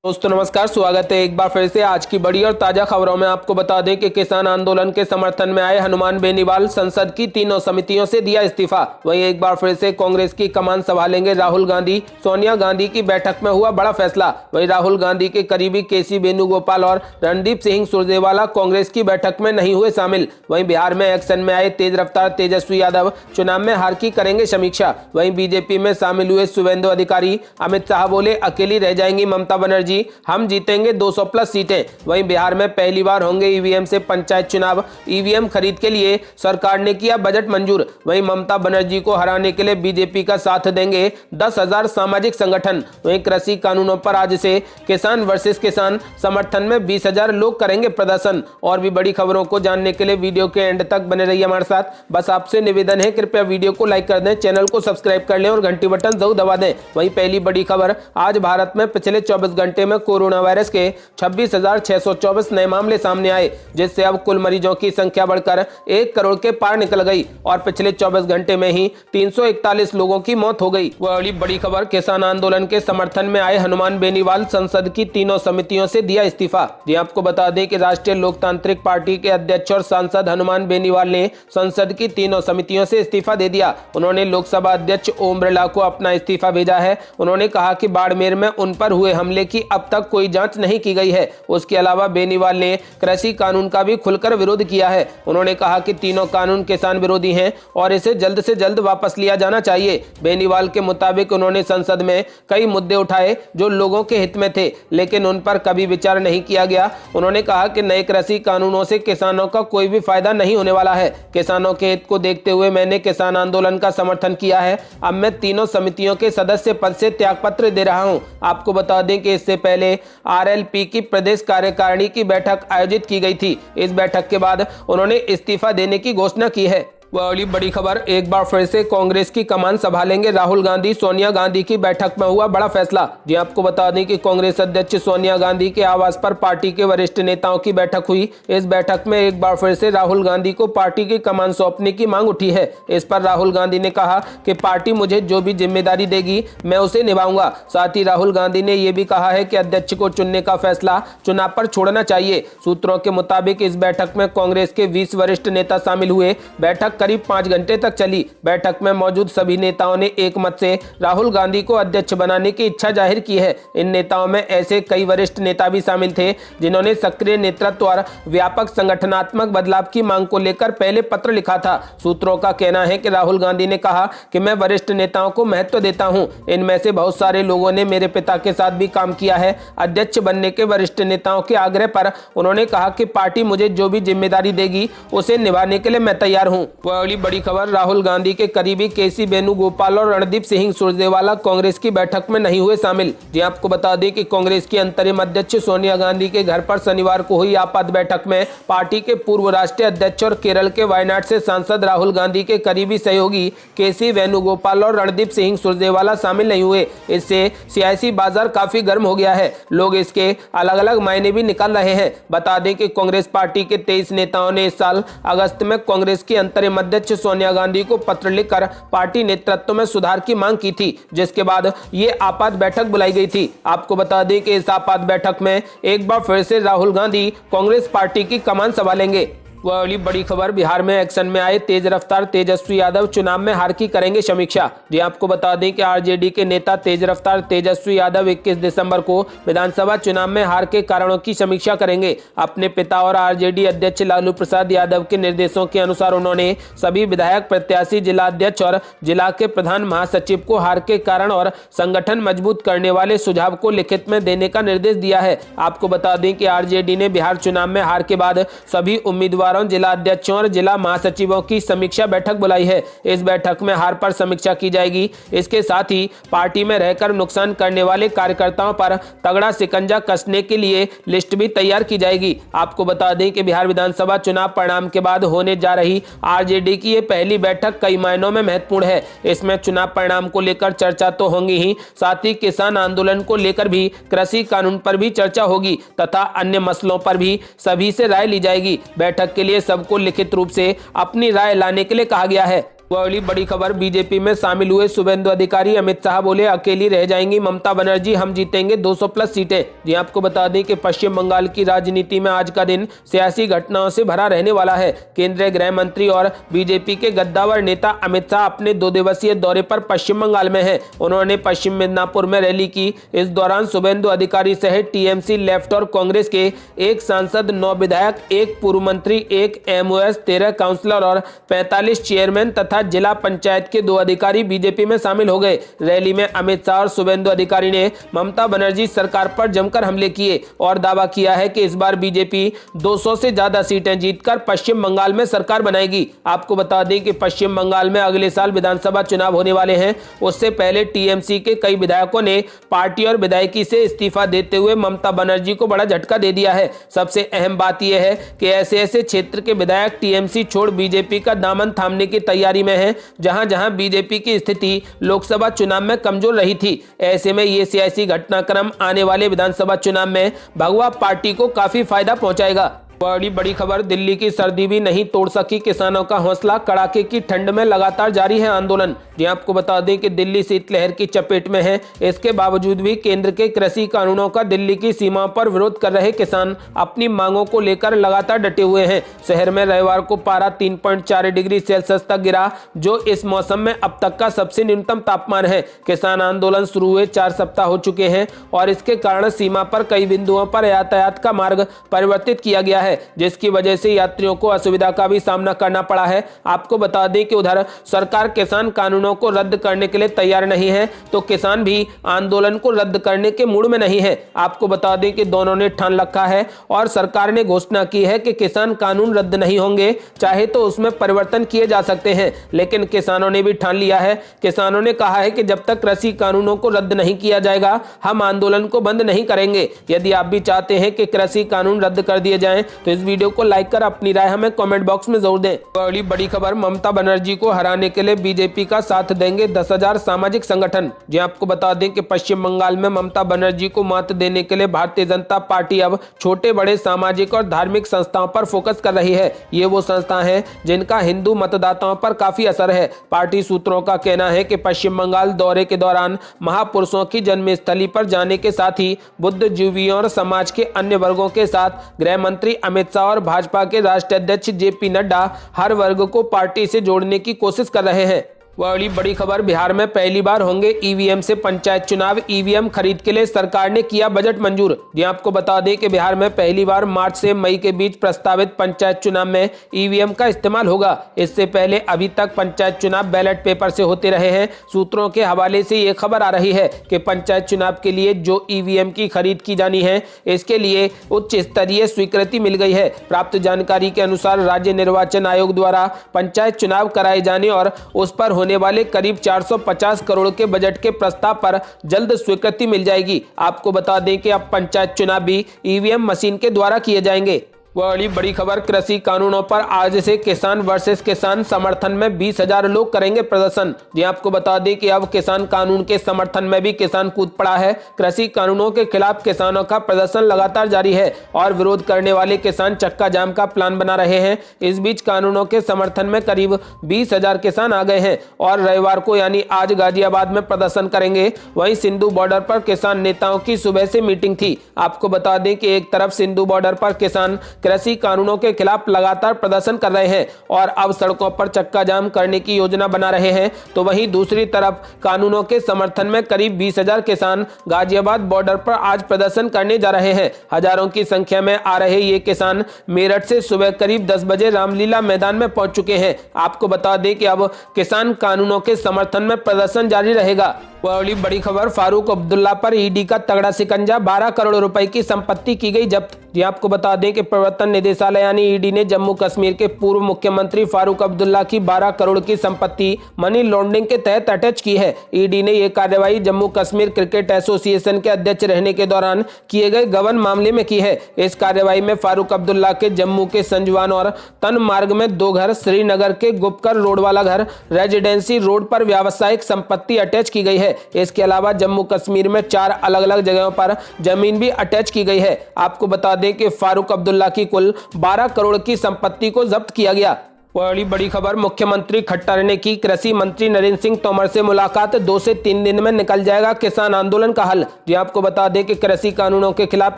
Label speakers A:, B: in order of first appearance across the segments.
A: दोस्तों नमस्कार, स्वागत है एक बार फिर से आज की बड़ी और ताजा खबरों में। आपको बता दें कि किसान आंदोलन के समर्थन में आए हनुमान बेनीवाल संसद की तीनों समितियों से दिया इस्तीफा। वहीं एक बार फिर से कांग्रेस की कमान संभालेंगे राहुल गांधी। सोनिया गांधी की बैठक में हुआ बड़ा फैसला। वहीं राहुल गांधी के करीबी केसी वेणुगोपाल और रणदीप सिंह सुरजेवाला कांग्रेस की बैठक में नहीं हुए शामिल। वहीं बिहार में एक्शन में आए तेज रफ्तार तेजस्वी यादव चुनाव में हार की करेंगे समीक्षा। वहीं बीजेपी में शामिल हुए शुभेंदु अधिकारी। अमित शाह बोले अकेली रह जाएंगी ममता बनर्जी, हम जीतेंगे 200 प्लस सीटें। वहीं बिहार में पहली बार होंगे ईवीएम से पंचायत चुनाव। ईवीएम खरीद के लिए सरकार ने किया बजट मंजूर। वहीं ममता बनर्जी को हराने के लिए बीजेपी का साथ देंगे 10,000 सामाजिक संगठन। वहीं कृषि कानूनों पर आज से किसान वर्सेस किसान समर्थन में 20,000 लोग करेंगे प्रदर्शन। और भी बड़ी खबरों को जानने के लिए वीडियो के एंड तक बने रहिए हमारे साथ। बस आपसे निवेदन है, कृपया वीडियो को लाइक कर दें, चैनल को सब्सक्राइब कर लें और घंटी बटन जरूर दबा दें। वहीं पहली बड़ी खबर, आज भारत में पिछले 24 घंटे में कोरोना वायरस के 26,624 नए मामले सामने आए, जिससे अब कुल मरीजों की संख्या बढ़कर 1 करोड़ के पार निकल गई और पिछले 24 घंटे में ही 341 लोगों की मौत हो गई। वह अगली बड़ी खबर, किसान आंदोलन के समर्थन में आए हनुमान बेनीवाल संसद की तीनों समितियों से दिया इस्तीफा। जी आपको बता दें कि राष्ट्रीय लोकतांत्रिक पार्टी के अध्यक्ष और सांसद हनुमान बेनीवाल ने संसद की तीनों समितियों से इस्तीफा दे दिया। उन्होंने लोकसभा अध्यक्ष ओम बिरला को अपना इस्तीफा भेजा है। उन्होंने कहा कि बाड़मेर में उन पर हुए हमले की अब तक कोई जांच नहीं की गई है। उसके अलावा बेनीवाल ने कृषि कानून का भी खुलकर विरोध किया है। उन्होंने कहा कि तीनों कानून किसान विरोधी हैं और इसे जल्द से जल्द वापस लिया जाना चाहिए। बेनीवाल के मुताबिक उन्होंने संसद में कई मुद्दे उठाए जो लोगों के हित में थे, लेकिन उन पर कभी विचार नहीं किया गया। उन्होंने कहा कि नए कृषि कानूनों से किसानों का कोई भी फायदा नहीं होने वाला है। किसानों के हित को देखते हुए मैंने किसान आंदोलन का समर्थन किया है। अब मैं तीनों समितियों के सदस्य पद से त्यागपत्र दे रहा हूं। आपको बता दें कि इससे पहले आरएलपी की प्रदेश कार्यकारिणी की बैठक आयोजित की गई थी। इस बैठक के बाद उन्होंने इस्तीफा देने की घोषणा की है। वह अगली बड़ी खबर, एक बार फिर से कांग्रेस की कमान संभालेंगे राहुल गांधी। सोनिया गांधी की बैठक में हुआ बड़ा फैसला। जी आपको बता दें कि कांग्रेस अध्यक्ष सोनिया गांधी के आवास पर पार्टी के वरिष्ठ नेताओं की बैठक हुई। इस बैठक में एक बार फिर से राहुल गांधी को पार्टी की कमान सौंपने की मांग उठी है। इस पर राहुल गांधी ने कहा कि पार्टी मुझे जो भी जिम्मेदारी देगी मैं उसे निभाऊंगा। साथ ही राहुल गांधी ने यह भी कहा है कि अध्यक्ष को चुनने का फैसला चुनाव पर छोड़ना चाहिए। सूत्रों के मुताबिक इस बैठक में कांग्रेस के 20 वरिष्ठ नेता शामिल हुए। बैठक करीब 5 घंटे तक चली। बैठक में मौजूद सभी नेताओं ने एक मत से राहुल गांधी को अध्यक्ष बनाने की इच्छा जाहिर की है। इन नेताओं में ऐसे कई वरिष्ठ नेता भी शामिल थे जिन्होंने सक्रिय नेतृत्व और व्यापक संगठनात्मक बदलाव की मांग को लेकर पहले पत्र लिखा था। सूत्रों का कहना है कि राहुल गांधी ने कहा कि मैं वरिष्ठ नेताओं को महत्व देता हूं। इनमें से बहुत सारे लोगों ने मेरे पिता के साथ भी काम किया है। अध्यक्ष बनने के वरिष्ठ नेताओं के आग्रह पर उन्होंने कहा कि पार्टी मुझे जो भी जिम्मेदारी देगी उसे निभाने के लिए मैं तैयार हूं। बड़ी खबर, राहुल गांधी के करीबी केसी वेणुगोपाल और रणदीप सिंह सुरजेवाला कांग्रेस की बैठक में नहीं हुए शामिल। जी आपको बता दें कि कांग्रेस की अंतरिम अध्यक्ष सोनिया गांधी के घर पर शनिवार को हुई आपात बैठक में पार्टी के पूर्व राष्ट्रीय अध्यक्ष और केरल के वायनाड से सांसद राहुल गांधी के करीबी सहयोगी केसी वेणुगोपाल और रणदीप सिंह सुरजेवाला शामिल नहीं हुए। इससे सियासी बाजार काफी गर्म हो गया है। लोग इसके अलग अलग मायने भी निकाल रहे हैं। बता दें कि कांग्रेस पार्टी के 23 नेताओं ने इस साल अगस्त में कांग्रेस की अंतरिम अध्यक्ष सोनिया गांधी को पत्र लिखकर पार्टी नेतृत्व में सुधार की मांग की थी, जिसके बाद ये आपात बैठक बुलाई गई थी। आपको बता दें कि इस आपात बैठक में एक बार फिर से राहुल गांधी कांग्रेस पार्टी की कमान संभालेंगे। वह अगली बड़ी खबर, बिहार में एक्शन में आए तेज रफ्तार तेजस्वी यादव चुनाव में हार की करेंगे समीक्षा। जी आपको बता दें कि आरजेडी के नेता तेज रफ्तार तेजस्वी यादव 21 दिसंबर को विधानसभा चुनाव में हार के कारणों की समीक्षा करेंगे। अपने पिता और आरजेडी अध्यक्ष लालू प्रसाद यादव के निर्देशों के अनुसार उन्होंने सभी विधायक प्रत्याशी, जिला अध्यक्ष और जिला के प्रधान महासचिव को हार के कारण और संगठन मजबूत करने वाले सुझाव को लिखित में देने का निर्देश दिया है। आपको बता दें कि आरजेडी ने बिहार चुनाव में हार के बाद सभी उम्मीदवार जिला अध्यक्षों और जिला महासचिवों की समीक्षा बैठक बुलाई है। इस बैठक में हार पर समीक्षा की जाएगी। इसके साथ ही पार्टी में रहकर नुकसान करने वाले कार्यकर्ताओं पर तगड़ा शिकंजा कसने के लिए लिस्ट भी तैयार की जाएगी। आपको बता दें कि बिहार विधानसभा चुनाव परिणाम के बाद होने जा रही आरजेडी की ये पहली बैठक कई मायनों में महत्वपूर्ण है। इसमें चुनाव परिणाम को लेकर चर्चा तो होगी ही, साथ ही किसान आंदोलन को लेकर भी, कृषि कानून पर भी चर्चा होगी तथा अन्य मसलों पर भी सभी से राय ली जाएगी। बैठक के लिए सबको लिखित रूप से अपनी राय लाने के लिए कहा गया है। वो अगली बड़ी खबर, बीजेपी में शामिल हुए शुभेंदु अधिकारी। अमित शाह बोले अकेली रह जाएंगी ममता बनर्जी, हम जीतेंगे 200 प्लस सीटें। जी आपको बता दें कि पश्चिम बंगाल की राजनीति में आज का दिन सियासी घटनाओं से भरा रहने वाला है। केंद्रीय गृह मंत्री और बीजेपी के गद्दावर नेता अमित शाह अपने 2 दिवसीय दौरे पर पश्चिम बंगाल में हैं। उन्होंने पश्चिम मिदनापुर में रैली की। इस दौरान शुभेंदु अधिकारी सहित टीएमसी, लेफ्ट और कांग्रेस के 1 सांसद, 9 विधायक, 1 पूर्व मंत्री, 1 एमओएस, 13 काउंसलर और 45 चेयरमैन तथा जिला पंचायत के 2 अधिकारी बीजेपी में शामिल हो गए। रैली में अमित शाह और शुभेंदु अधिकारी ने ममता बनर्जी सरकार पर जमकर हमले किए और दावा किया है कि इस बार बीजेपी 200 से ज्यादा सीटें जीतकर पश्चिम बंगाल में सरकार बनाएगी। आपको बता दें कि पश्चिम बंगाल में अगले साल विधानसभा चुनाव होने वाले हैं। उससे पहले टीएमसी के कई विधायकों ने पार्टी और विधायकी से इस्तीफा देते हुए ममता बनर्जी को बड़ा झटका दे दिया है। सबसे अहम बात यह है कि ऐसे क्षेत्र के विधायक टीएमसी छोड़ बीजेपी का दामन थामने की तैयारी में हैं, जहां जहां बीजेपी की स्थिति लोकसभा चुनाव में कमजोर रही थी। ऐसे में ये सियासी घटनाक्रम आने वाले विधानसभा चुनाव में भगवा पार्टी को काफी फायदा पहुंचाएगा। बड़ी खबर, दिल्ली की सर्दी भी नहीं तोड़ सकी किसानों का हौसला, कड़ाके की ठंड में लगातार जारी है आंदोलन। जी आपको बता दें कि दिल्ली शीतलहर की चपेट में है। इसके बावजूद भी केंद्र के कृषि कानूनों का दिल्ली की सीमा पर विरोध कर रहे किसान अपनी मांगों को लेकर लगातार डटे हुए हैं। शहर में रविवार को पारा 3.4 डिग्री सेल्सियस तक गिरा, जो इस मौसम में अब तक का सबसे न्यूनतम तापमान है। किसान आंदोलन शुरू हुए 4 सप्ताह हो चुके हैं और इसके कारण सीमा पर कई बिंदुओं पर यातायात का मार्ग परिवर्तित किया गया है, जिसकी वजह से यात्रियों को असुविधा का भी सामना करना पड़ा है। आपको बता दें कि उधर सरकार किसान कानूनों को रद्द करने के लिए तैयार नहीं है, तो किसान भी आंदोलन को रद्द करने के मूड में नहीं है। आपको बता दें कि दोनों ने ठान रखा है और सरकार ने घोषणा की है कि किसान कानून रद्द नहीं होंगे, चाहे तो उसमें परिवर्तन किए जा सकते हैं। लेकिन किसानों ने भी ठान लिया है। किसानों ने कहा है कि जब तक कृषि कानूनों को रद्द नहीं किया जाएगा, हम आंदोलन को बंद नहीं करेंगे। यदि आप भी चाहते हैं कि कृषि कानून रद्द कर दिए जाएं, तो इस वीडियो को लाइक कर अपनी राय हमें कमेंट बॉक्स में जरूर दें। अगली बड़ी खबर, ममता बनर्जी को हराने के लिए बीजेपी का साथ देंगे 10,000 सामाजिक संगठन। जी आपको बता दें कि पश्चिम बंगाल में ममता बनर्जी को मात देने के लिए भारतीय जनता पार्टी अब छोटे बड़े सामाजिक और धार्मिक संस्थाओं पर फोकस कर रही है। ये वो संस्थाएं हैं जिनका हिंदू मतदाताओं पर काफी असर है। पार्टी सूत्रों का कहना है कि पश्चिम बंगाल दौरे के दौरान महापुरुषों की जन्मस्थली पर जाने के साथ ही बुद्धिजीवियों और समाज के अन्य वर्गों के साथ गृह मंत्री अमित शाह और भाजपा के राष्ट्रीय अध्यक्ष जेपी नड्डा हर वर्ग को पार्टी से जोड़ने की कोशिश कर रहे हैं। वह बड़ी खबर, बिहार में पहली बार होंगे ईवीएम से पंचायत चुनाव। ईवीएम खरीद के लिए सरकार ने किया बजट मंजूर। जी आपको बता दें कि बिहार में पहली बार मार्च से मई के बीच प्रस्तावित पंचायत चुनाव में ईवीएम का इस्तेमाल होगा। इससे पहले अभी तक पंचायत चुनाव बैलेट पेपर से होते रहे हैं। सूत्रों के हवाले से ये खबर आ रही है कि पंचायत चुनाव के लिए जो ईवीएम की खरीद की जानी है, इसके लिए उच्च स्तरीय स्वीकृति मिल गई है। प्राप्त जानकारी के अनुसार राज्य निर्वाचन आयोग द्वारा पंचायत चुनाव कराए जाने और उस पर होने वाले करीब 450 करोड़ के बजट के प्रस्ताव पर जल्द स्वीकृति मिल जाएगी। आपको बता दें कि अब पंचायत चुनाव भी ईवीएम मशीन के द्वारा किए जाएंगे। वह बड़ी खबर, कृषि कानूनों पर आज से किसान वर्सेस किसान समर्थन में 20,000 लोग करेंगे प्रदर्शन। जी आपको बता दें कि अब किसान कानून के समर्थन में भी किसान कूद पड़ा है। कृषि कानूनों के खिलाफ किसानों का प्रदर्शन लगातार जारी है और विरोध करने वाले किसान चक्का जाम का प्लान बना रहे हैं। इस बीच कानूनों के समर्थन में करीब 20,000 किसान आ गए हैं और रविवार को यानी आज गाजियाबाद में प्रदर्शन करेंगे। वहीं सिंधु बॉर्डर पर किसान नेताओं की सुबह से मीटिंग थी। आपको बता दें कि एक तरफ सिंधु बॉर्डर पर किसान कृषि कानूनों के खिलाफ लगातार प्रदर्शन कर रहे हैं और अब सड़कों पर चक्का जाम करने की योजना बना रहे हैं, तो वहीं दूसरी तरफ कानूनों के समर्थन में करीब 20,000 किसान गाजियाबाद बॉर्डर पर आज प्रदर्शन करने जा रहे हैं। हजारों की संख्या में आ रहे ये किसान मेरठ से सुबह करीब 10 बजे रामलीला मैदान में पहुंच चुके हैं। आपको बता दें कि अब किसान कानूनों के समर्थन में प्रदर्शन जारी रहेगा। वह बड़ी खबर, फारूक अब्दुल्ला पर ईडी का तगड़ा शिकंजा, 12 करोड़ रुपए की संपत्ति की गई जब्त। जी आपको बता दें कि प्रवर्तन निदेशालय यानी ईडी ने जम्मू कश्मीर के पूर्व मुख्यमंत्री फारूक अब्दुल्ला की 12 करोड़ की संपत्ति मनी लॉन्ड्रिंग के तहत अटैच की है। ईडी ने यह कार्रवाई जम्मू कश्मीर क्रिकेट एसोसिएशन के अध्यक्ष रहने के दौरान किए गए गबन मामले में की है। इस कार्रवाई में फारूक अब्दुल्ला के जम्मू के संजवान और तन मार्ग में 2 घर, श्रीनगर के गुपकर रोड वाला घर, रेजिडेंसी रोड पर व्यावसायिक संपत्ति अटैच की गई है। इसके अलावा जम्मू कश्मीर में 4 अलग अलग जगहों पर जमीन भी अटैच की गई है। आपको बता दें कि फारूक अब्दुल्ला की कुल 12 करोड़ की संपत्ति को जब्त किया गया। बड़ी बड़ी खबर, मुख्यमंत्री खट्टर ने की कृषि मंत्री नरेंद्र सिंह तोमर से मुलाकात, 2 से 3 दिन में निकल जाएगा किसान आंदोलन का हल। जी आपको बता दें कि कृषि कानूनों के खिलाफ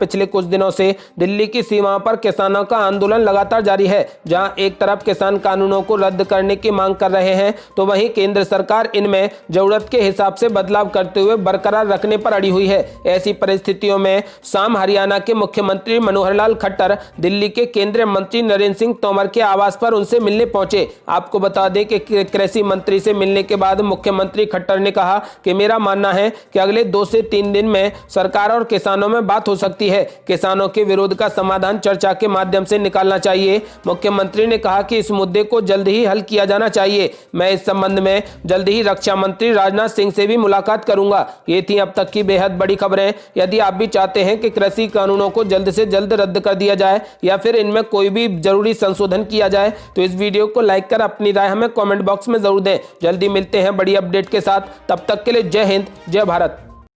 A: पिछले कुछ दिनों से दिल्ली की सीमाओं पर किसानों का आंदोलन लगातार जारी है। जहां एक तरफ किसान कानूनों को रद्द करने की मांग कर रहे हैं, तो वहीं केंद्र सरकार इनमें जरूरत के हिसाब से बदलाव करते हुए बरकरार रखने पर अड़ी हुई है। ऐसी परिस्थितियों में शाम हरियाणा के मुख्यमंत्री मनोहर लाल खट्टर दिल्ली के केंद्रीय मंत्री नरेंद्र सिंह तोमर के आवास पर उनसे मिलने पहुंचे। आपको बता दें कि कृषि मंत्री से मिलने के बाद मुख्यमंत्री खट्टर ने कहा कि मेरा मानना है कि अगले 2 से 3 दिन में सरकार और किसानों में बात हो सकती है। किसानों के विरोध का समाधान चर्चा के माध्यम से निकालना चाहिए। मुख्यमंत्री ने कहा कि इस मुद्दे को जल्द ही हल किया जाना चाहिए। मैं इस संबंध में जल्द ही रक्षा मंत्री राजनाथ सिंह से भी मुलाकात करूंगा। ये थी अब तक की बेहद बड़ी खबरें। यदि आप भी चाहते हैं कि कृषि कानूनों को जल्द से जल्द रद्द कर दिया जाए या फिर इनमें कोई भी जरूरी संशोधन किया जाए, तो इस वीडियो को लाइक कर अपनी राय हमें कमेंट बॉक्स में जरूर दें। जल्दी मिलते हैं बड़ी अपडेट के साथ, तब तक के लिए जय हिंद, जय भारत।